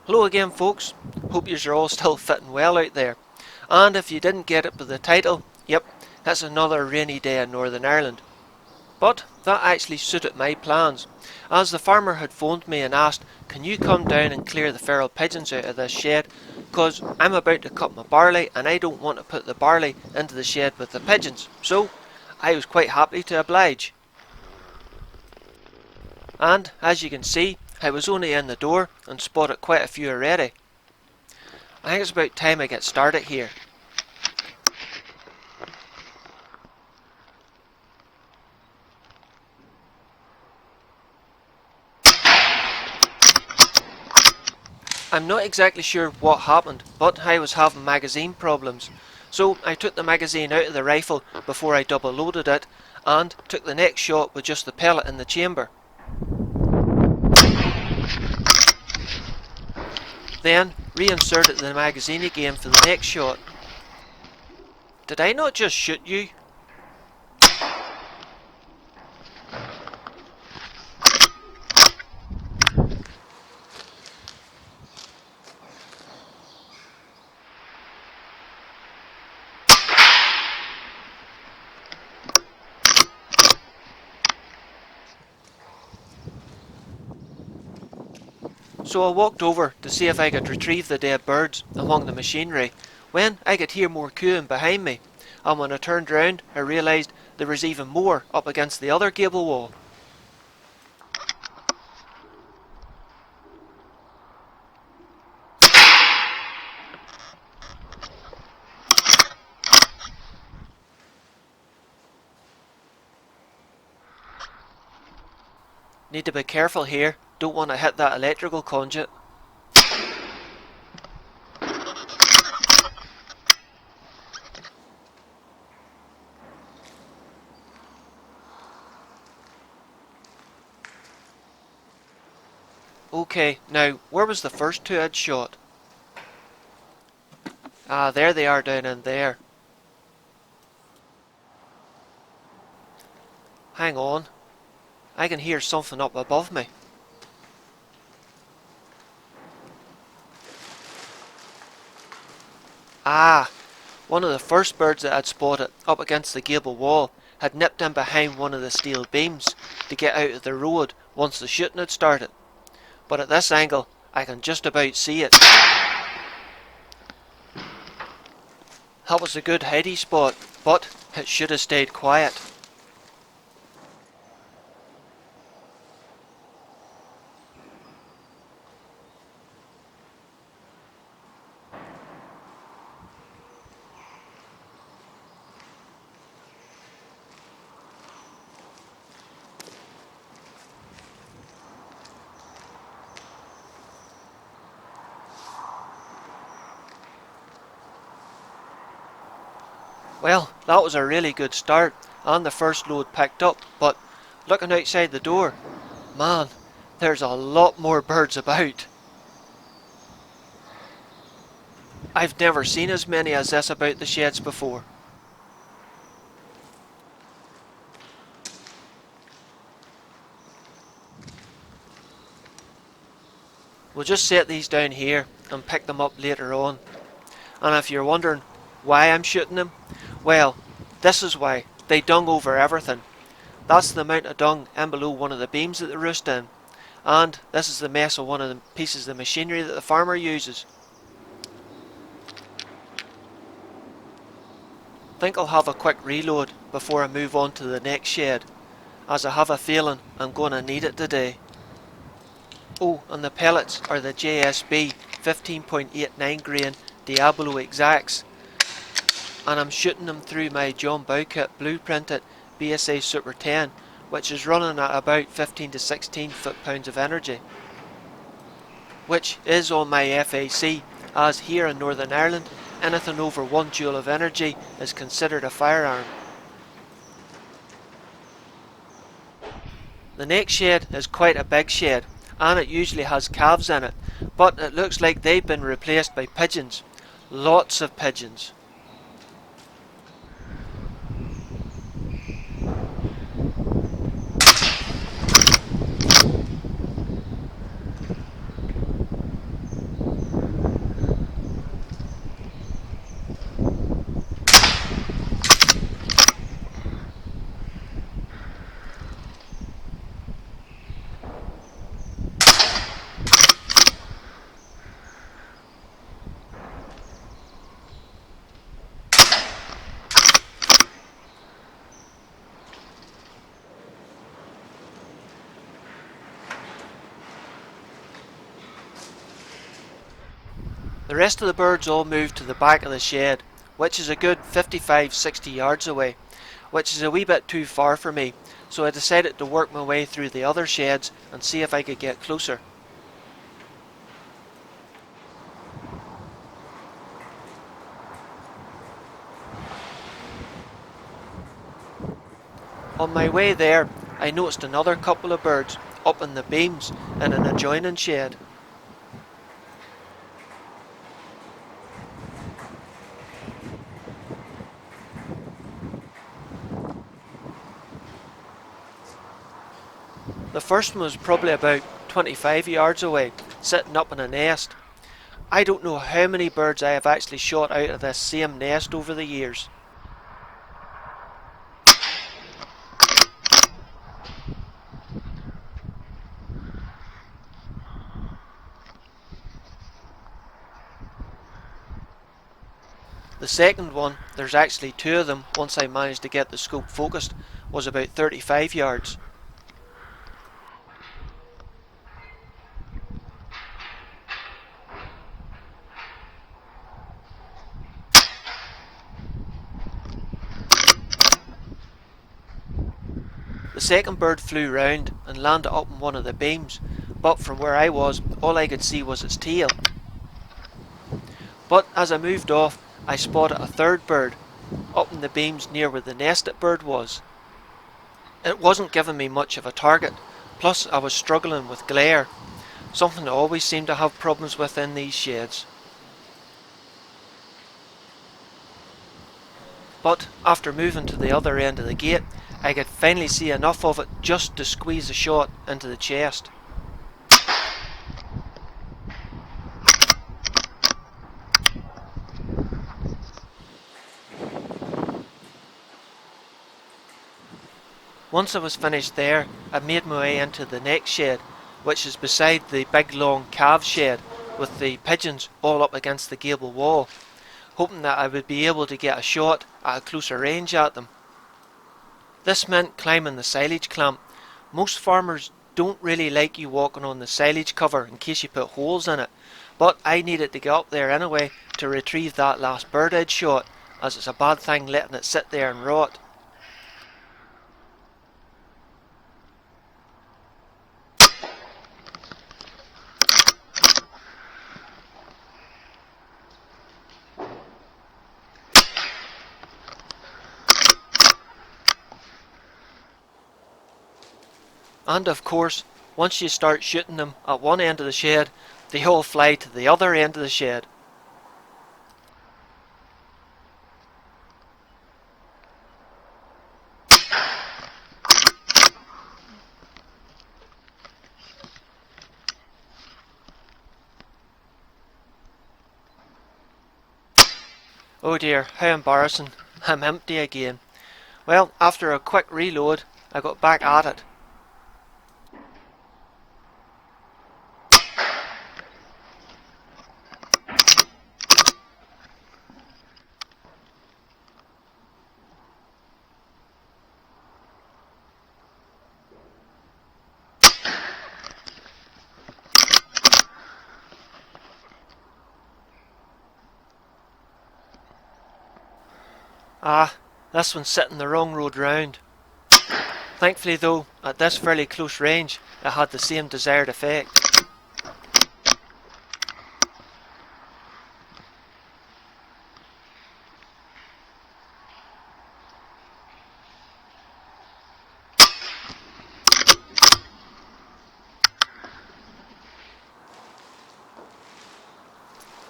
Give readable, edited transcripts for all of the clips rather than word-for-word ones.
Hello again folks, hope you're all still fitting well out there. And if you didn't get it by the title, yep, it's another rainy day in Northern Ireland. But that actually suited my plans, as the farmer had phoned me and asked, can you come down and clear the feral pigeons out of this shed, cause I'm about to cut my barley and I don't want to put the barley into the shed with the pigeons. So I was quite happy to oblige. And as you can see, I was only in the door and spotted quite a few already. I think it's about time I get started here. I'm not exactly sure what happened, but I was having magazine problems. So I took the magazine out of the rifle before I double loaded it and took the next shot with just the pellet in the chamber. Then reinserted the magazine again for the next shot. Did I not just shoot you? So I walked over to see if I could retrieve the dead birds among the machinery, when I could hear more cooing behind me, and when I turned round I realised there was even more up against the other gable wall. Need to be careful here, don't want to hit that electrical conduit. Okay, now where was the first two I'd shot? Ah, there they are down in there. Hang on, I can hear something up above me. Ah, one of the first birds that I'd spotted up against the gable wall had nipped in behind one of the steel beams to get out of the road once the shooting had started. But at this angle, I can just about see it. That was a good hidey spot, but it should have stayed quiet. Well, that was a really good start, and the first load picked up, but looking outside the door, man, there's a lot more birds about. I've never seen as many as this about the sheds before. We'll just set these down here and pick them up later on. And if you're wondering why I'm shooting them, well, this is why. They dung over everything. That's the amount of dung in below one of the beams that they roost in. And this is the mess of one of the pieces of machinery that the farmer uses. Think I'll have a quick reload before I move on to the next shed, as I have a feeling I'm going to need it today. Oh, and the pellets are the JSB 15.89 grain Diablo Exacts, and I'm shooting them through my John Bowkett blueprinted BSA Super 10, which is running at about 15 to 16 foot-pounds of energy, which is on my FAC, as here in Northern Ireland anything over 1 joule of energy is considered a firearm. The next shed is quite a big shed, and it usually has calves in it, but it looks like they've been replaced by pigeons. Lots of pigeons. The rest of the birds all moved to the back of the shed, which is a good 55-60 yards away, which is a wee bit too far for me, so I decided to work my way through the other sheds and see if I could get closer. On my way there, I noticed another couple of birds up in the beams in an adjoining shed. The first one was probably about 25 yards away, sitting up in a nest. I don't know how many birds I have actually shot out of this same nest over the years. The second one, there's actually two of them once I managed to get the scope focused, was about 35 yards. The second bird flew round and landed up on one of the beams, but from where I was, all I could see was its tail. But as I moved off, I spotted a third bird, up in the beams near where the nested bird was. It wasn't giving me much of a target, plus I was struggling with glare, something I always seem to have problems with in these sheds. But after moving to the other end of the gate, I could finally see enough of it just to squeeze a shot into the chest. Once I was finished there, I made my way into the next shed, which is beside the big long calf shed with the pigeons all up against the gable wall, hoping that I would be able to get a shot at a closer range at them. This meant climbing the silage clamp. Most farmers don't really like you walking on the silage cover in case you put holes in it, but I needed to get up there anyway to retrieve that last bird I'd shot, as it's a bad thing letting it sit there and rot. And of course, once you start shooting them at one end of the shed, they all fly to the other end of the shed. Oh dear, how embarrassing. I'm empty again. Well, after a quick reload, I got back at it. Ah, this one's sitting the wrong road round. Thankfully though, at this fairly close range, it had the same desired effect.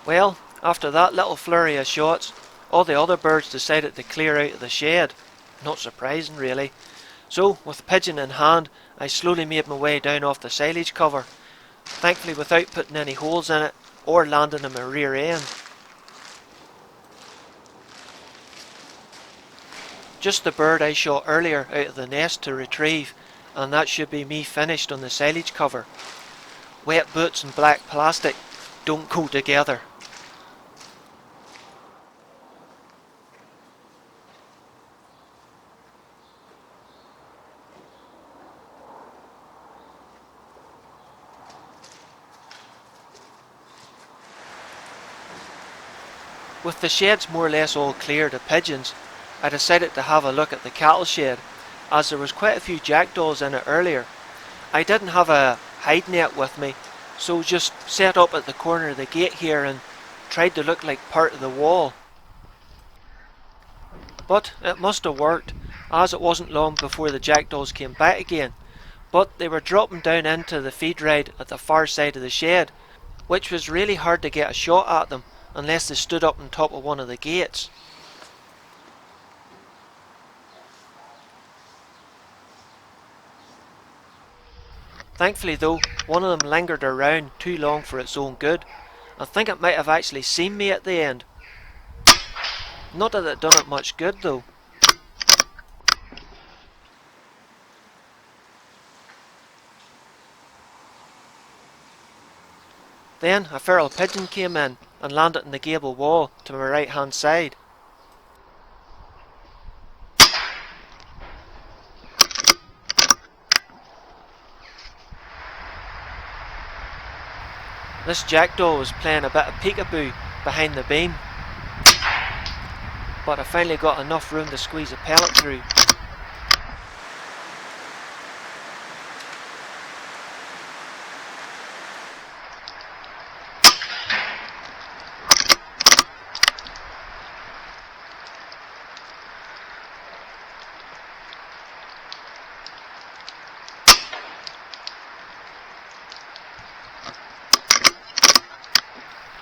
Well, after that little flurry of shots, all the other birds decided to clear out of the shed. Not surprising really. So, with the pigeon in hand, I slowly made my way down off the silage cover, thankfully without putting any holes in it or landing in my rear end. Just the bird I shot earlier out of the nest to retrieve, and that should be me finished on the silage cover. Wet boots and black plastic don't go together. With the sheds more or less all cleared of pigeons, I decided to have a look at the cattle shed, as there was quite a few jackdaws in it earlier. I didn't have a hide net with me, so just set up at the corner of the gate here and tried to look like part of the wall. But it must have worked, as it wasn't long before the jackdaws came back again. But they were dropping down into the feed ride at the far side of the shed, which was really hard to get a shot at them unless they stood up on top of one of the gates. Thankfully though, one of them lingered around too long for its own good. I think it might have actually seen me at the end. Not that it done it much good though. Then a feral pigeon came in and landed on the gable wall to my right hand side. This jackdaw was playing a bit of peekaboo behind the beam, but I finally got enough room to squeeze a pellet through.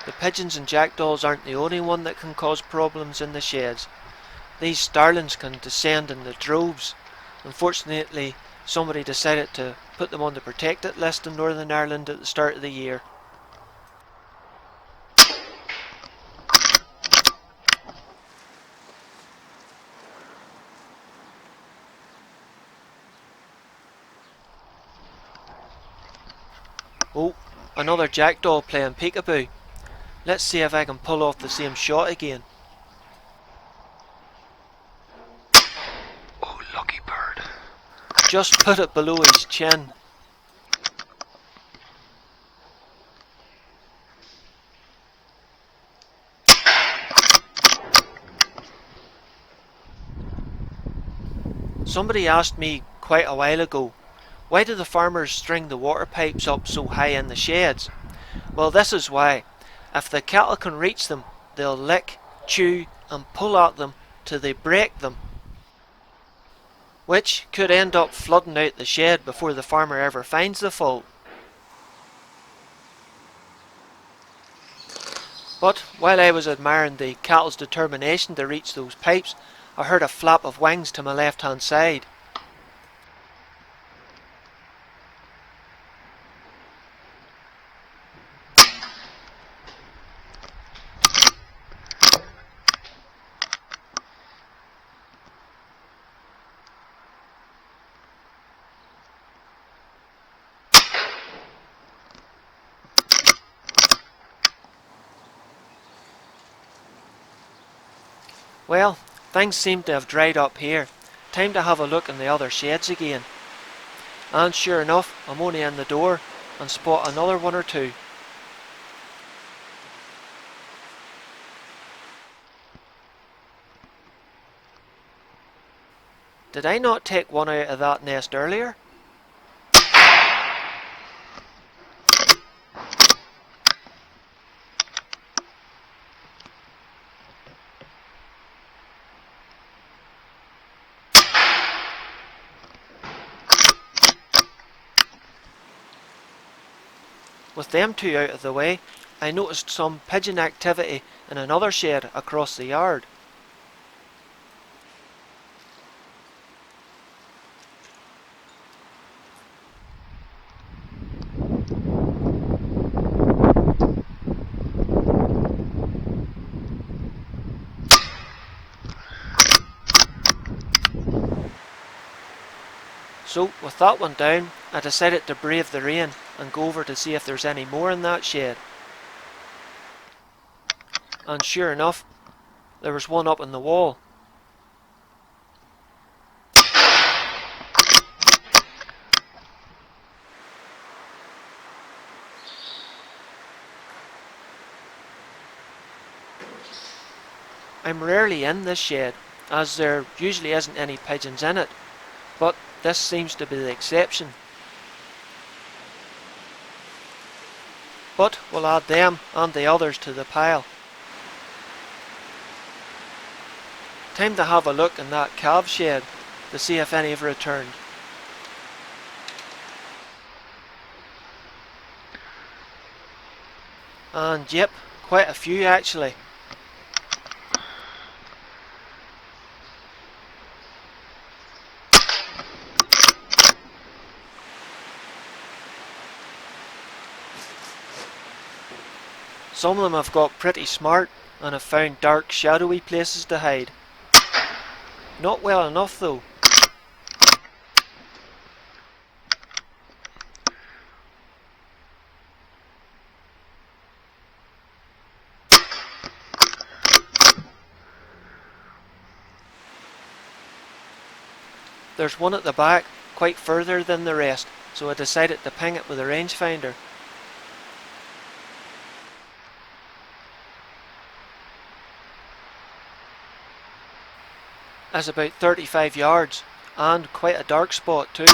The pigeons and jackdaws aren't the only one that can cause problems in the sheds. These starlings can descend in the droves. Unfortunately, somebody decided to put them on the protected list in Northern Ireland at the start of the year. Oh, another jackdaw playing peekaboo. Let's see if I can pull off the same shot again. Oh, lucky bird. Just put it below his chin. Somebody asked me quite a while ago, why do the farmers string the water pipes up so high in the sheds? Well, this is why. If the cattle can reach them, they'll lick, chew and pull at them till they break them, which could end up flooding out the shed before the farmer ever finds the fault. But while I was admiring the cattle's determination to reach those pipes, I heard a flap of wings to my left hand side. Well, things seem to have dried up here. Time to have a look in the other sheds again. And sure enough, I'm only in the door and spot another one or two. Did I not take one out of that nest earlier? With them two out of the way, I noticed some pigeon activity in another shed across the yard. So, with that one down, I decided to brave the rain and go over to see if there's any more in that shed. And sure enough, there was one up on the wall. I'm rarely in this shed, as there usually isn't any pigeons in it, but this seems to be the exception. But we'll add them and the others to the pile. Time to have a look in that calf shed to see if any have returned. And yep, quite a few actually. Some of them have got pretty smart and have found dark, shadowy places to hide. Not well enough though. There's one at the back, quite further than the rest, so I decided to ping it with a rangefinder. It's about 35 yards, and quite a dark spot too.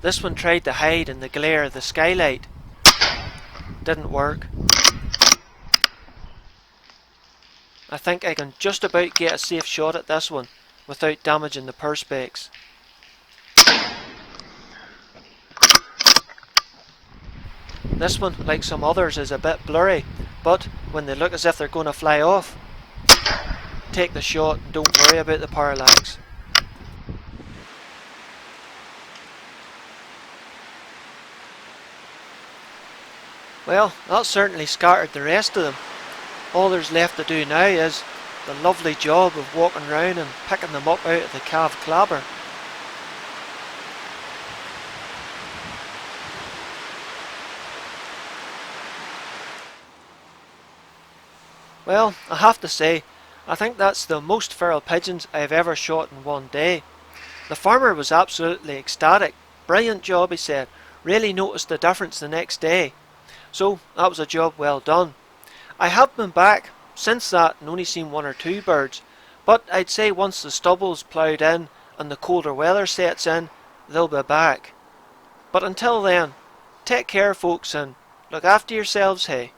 This one tried to hide in the glare of the skylight. Didn't work. I think I can just about get a safe shot at this one without damaging the perspex. This one, like some others, is a bit blurry, but when they look as if they're going to fly off, take the shot and don't worry about the parallax. Well, that certainly scattered the rest of them. All there's left to do now is the lovely job of walking around and picking them up out of the calf clabber. Well, I have to say, I think that's the most feral pigeons I have ever shot in one day. The farmer was absolutely ecstatic. Brilliant job, he said. Really noticed the difference the next day. So that was a job well done. I have been back since that and only seen one or two birds, but I'd say once the stubble's ploughed in and the colder weather sets in, they'll be back. But until then, take care folks and look after yourselves, hey.